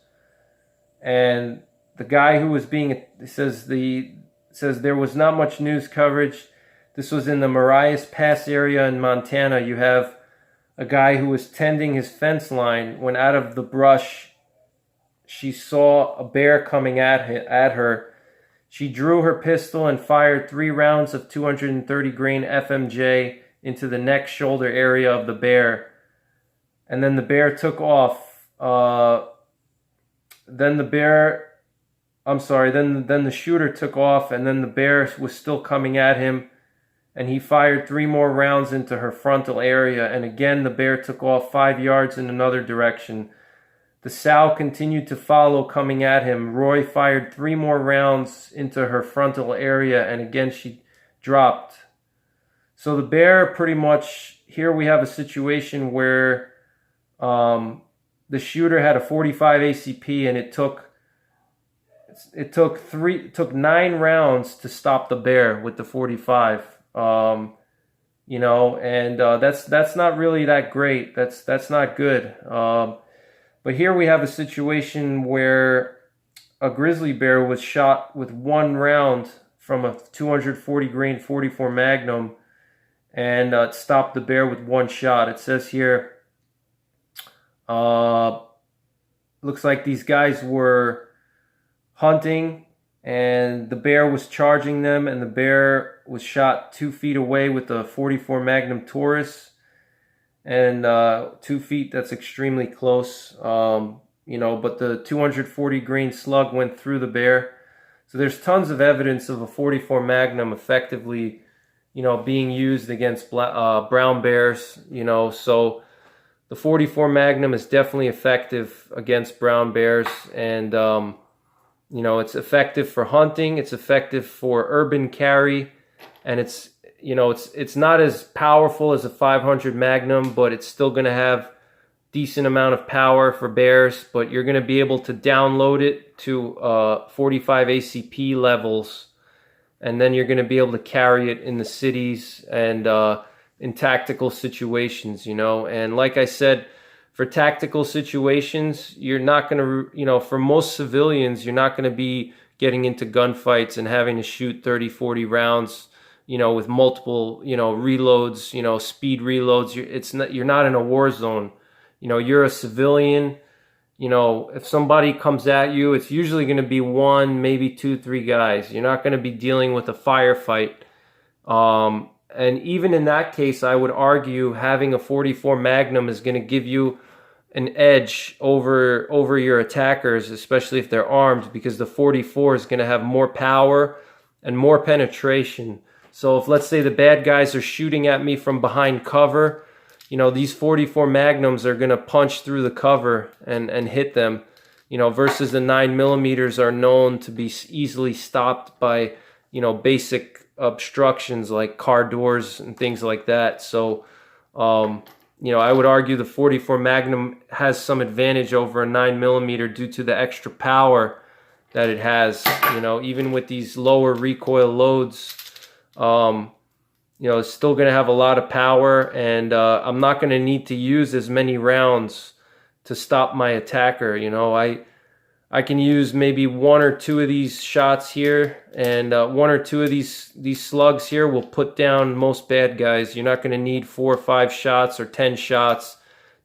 and the guy who was being says there was not much news coverage. This was in the Marias Pass area in Montana. You have a guy who was tending his fence line when out of the brush she saw a bear coming at her. She drew her pistol and fired 3 rounds of 230 grain FMJ into the neck shoulder area of the bear. And then the bear took off. Then the shooter took off, and then the bear was still coming at him, and he fired 3 more rounds into her frontal area, and again the bear took off 5 yards in another direction. The sow continued to follow, coming at him. Roy fired 3 more rounds into her frontal area, and again she dropped. So the bear pretty much, here we have a situation where the shooter had a 45 ACP, and it took 9 rounds to stop the bear with the 45. That's not really that great. That's not good. But here we have a situation where a grizzly bear was shot with 1 round from a 240 grain 44 Magnum, and it stopped the bear with 1 shot. It says here, looks like these guys were hunting, and the bear was charging them, and the bear was shot 2 feet away with a 44 Magnum Taurus. And 2 feet, that's extremely close, but the 240 grain slug went through the bear. So there's tons of evidence of a 44 Magnum effectively, being used against brown bears, so the 44 Magnum is definitely effective against brown bears, and, it's effective for hunting, it's effective for urban carry, and it's not as powerful as a 500 Magnum, but it's still going to have decent amount of power for bears, but you're going to be able to download it to 45 ACP levels, and then you're going to be able to carry it in the cities and in tactical situations, and like I said, for tactical situations, you're not going to, for most civilians, you're not going to be getting into gunfights and having to shoot 30, 40 rounds, with multiple, reloads, speed reloads. You're not in a war zone. You're a civilian. If somebody comes at you, it's usually going to be 1, maybe 2, 3 guys. You're not going to be dealing with a firefight. And even in that case, I would argue having a 44 Magnum is going to give you an edge over your attackers, especially if they're armed, because the 44 is going to have more power and more penetration. So if, let's say, the bad guys are shooting at me from behind cover, these 44 Magnums are going to punch through the cover and hit them, versus the 9mm are known to be easily stopped by, basic obstructions like car doors and things like that. So, I would argue the 44 Magnum has some advantage over a 9mm due to the extra power that it has, even with these lower recoil loads. It's still going to have a lot of power, and I'm not going to need to use as many rounds to stop my attacker. I can use maybe 1 or 2 of these shots here, and 1 or 2 of these slugs here will put down most bad guys. You're not going to need 4 or 5 shots or 10 shots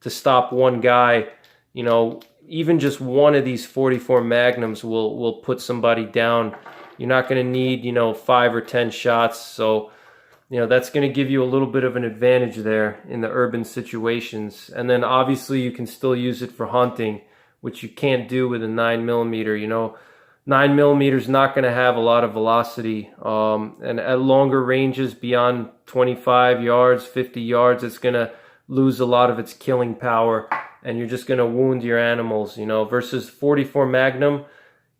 to stop one guy. Even just 1 of these 44 Magnums will put somebody down. You're not going to need, 5 or 10 shots. So, that's going to give you a little bit of an advantage there in the urban situations. And then obviously you can still use it for hunting, which you can't do with a 9mm. 9mm is not going to have a lot of velocity. And at longer ranges beyond 25 yards, 50 yards, it's going to lose a lot of its killing power, and you're just going to wound your animals, versus 44 Magnum.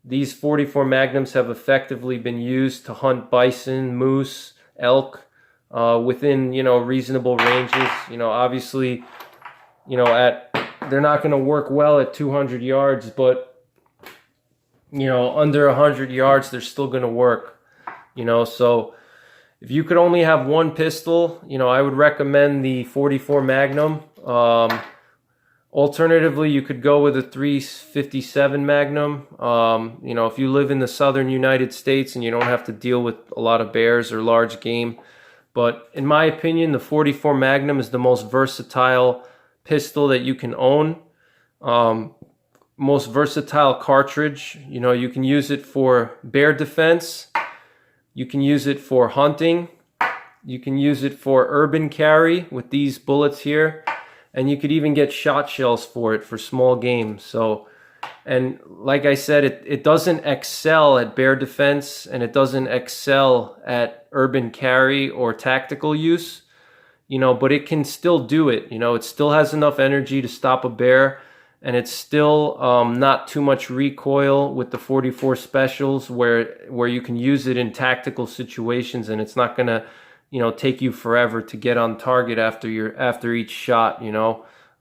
These 44 Magnums have effectively been used to hunt bison, moose, elk, within, reasonable ranges. Obviously, they're not going to work well at 200 yards, but under 100 yards, they're still going to work. So if you could only have one pistol, I would recommend the 44 Magnum. Alternatively, you could go with a 357 Magnum. If you live in the southern United States and you don't have to deal with a lot of bears or large game. But in my opinion, the 44 Magnum is the most versatile pistol that you can own. Most versatile cartridge. You can use it for bear defense. You can use it for hunting. You can use it for urban carry with these bullets here. And you could even get shot shells for it for small game. So, and like I said, it doesn't excel at bear defense, and it doesn't excel at urban carry or tactical use, but it can still do it. It still has enough energy to stop a bear, and it's still not too much recoil with the 44 specials where you can use it in tactical situations, and it's not going to take you forever to get on target after each shot.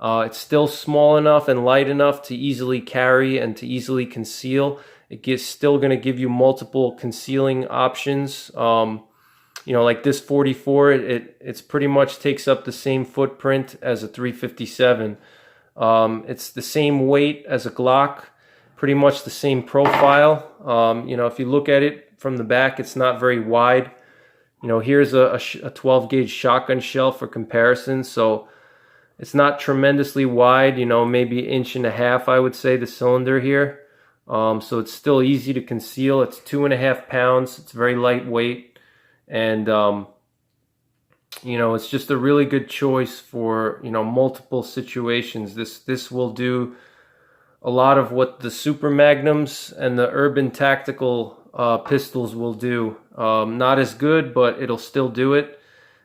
It's still small enough and light enough to easily carry and to easily conceal. It's still going to give you multiple concealing options. Like this 44, it's pretty much takes up the same footprint as a 357. It's the same weight as a Glock, pretty much the same profile. If you look at it from the back, it's not very wide. Here's a 12 gauge shotgun shell for comparison. So it's not tremendously wide, maybe 1.5 inches, I would say, the cylinder here. So it's still easy to conceal. It's 2.5 pounds. It's very lightweight. And, it's just a really good choice for, multiple situations. This will do a lot of what the Super Magnums and the urban tactical pistols will do. Not as good, but it'll still do it,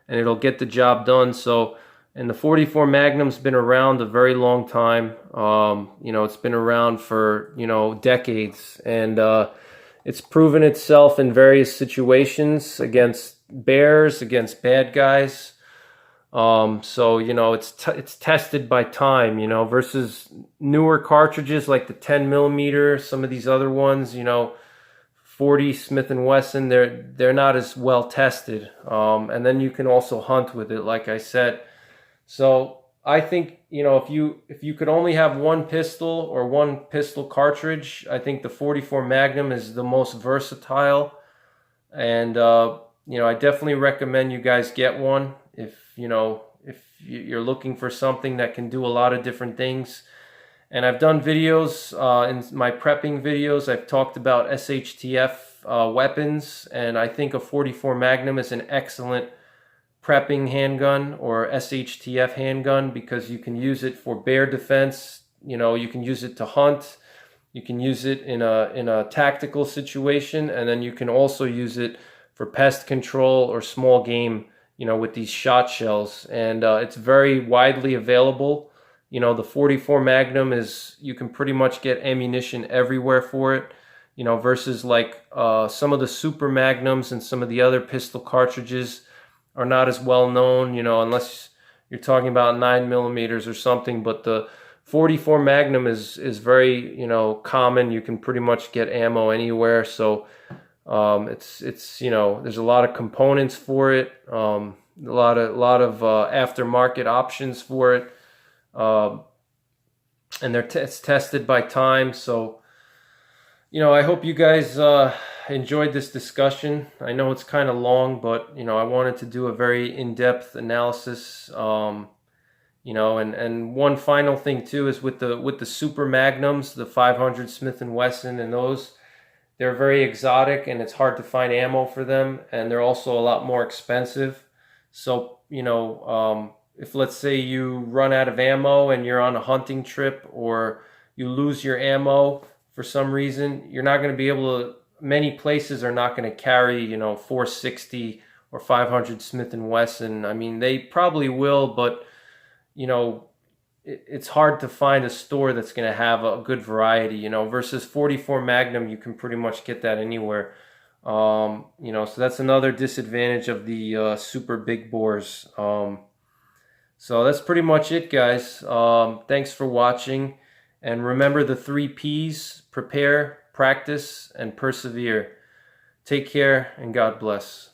and it'll get the job done. So, and the 44 Magnum's been around a very long time. It's been around for decades, and it's proven itself in various situations against bears, against bad guys. So it's tested by time, versus newer cartridges like the 10 millimeter, some of these other ones, 40 Smith & Wesson, they're not as well tested. And then you can also hunt with it, like I said. So I think, if you could only have one pistol or one pistol cartridge, I think the 44 Magnum is the most versatile. And, I definitely recommend you guys get one if you're looking for something that can do a lot of different things. And I've done videos, in my prepping videos, I've talked about SHTF weapons, and I think a 44 Magnum is an excellent prepping handgun or SHTF handgun because you can use it for bear defense, you can use it to hunt, you can use it in a tactical situation, and then you can also use it for pest control or small game, with these shot shells. And it's very widely available. The 44 Magnum you can pretty much get ammunition everywhere for it, versus like some of the Super Magnums and some of the other pistol cartridges are not as well known, unless you're talking about 9 millimeters or something. But the 44 Magnum is very, common. You can pretty much get ammo anywhere. So it's there's a lot of components for it, a lot of aftermarket options for it. And it's tested by time. So, I hope you guys enjoyed this discussion. I know it's kind of long, but, I wanted to do a very in-depth analysis. And one final thing too is with the Super Magnums, the 500 Smith & Wesson, and they're very exotic, and it's hard to find ammo for them, and they're also a lot more expensive. So, if let's say you run out of ammo and you're on a hunting trip, or you lose your ammo for some reason, you're not going to be able to, many places are not going to carry, 460 or 500 Smith & Wesson. I mean, they probably will, but, it's hard to find a store that's going to have a good variety, versus 44 Magnum, you can pretty much get that anywhere. So that's another disadvantage of the super big bores. So that's pretty much it, guys. Thanks for watching. And remember the 3 Ps: prepare, practice, and persevere. Take care, and God bless.